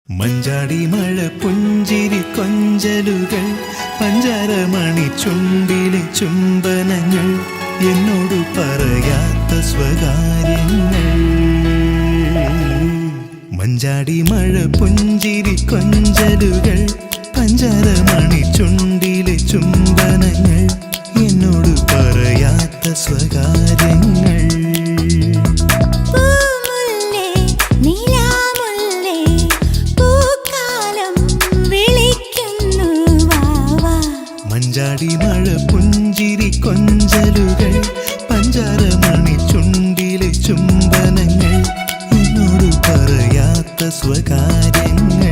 മഞ്ചാടി മഴ പുഞ്ചിരി കൊഞ്ചലുകൾ പഞ്ചാരമണി ചുണ്ടിലെ ചുംബനങ്ങൾ എന്നോട് പറയാത്ത സ്വകാര്യങ്ങൾ. മഞ്ചാടി മഴ പുഞ്ചിരി കൊഞ്ചലുകൾ പഞ്ചാരമണി ചുണ്ടിലെ ചുംബനങ്ങൾ എന്നോട് പറയാത്ത സ്വകാര്യങ്ങൾ. മഞ്ചാടി മഴ പുഞ്ചിരി കൊഞ്ചലുകൾ പഞ്ചാരമണി ചുണ്ടിലെ ചുംബനങ്ങൾ എന്നോട് പറയാത്ത സ്വകാര്യങ്ങൾ.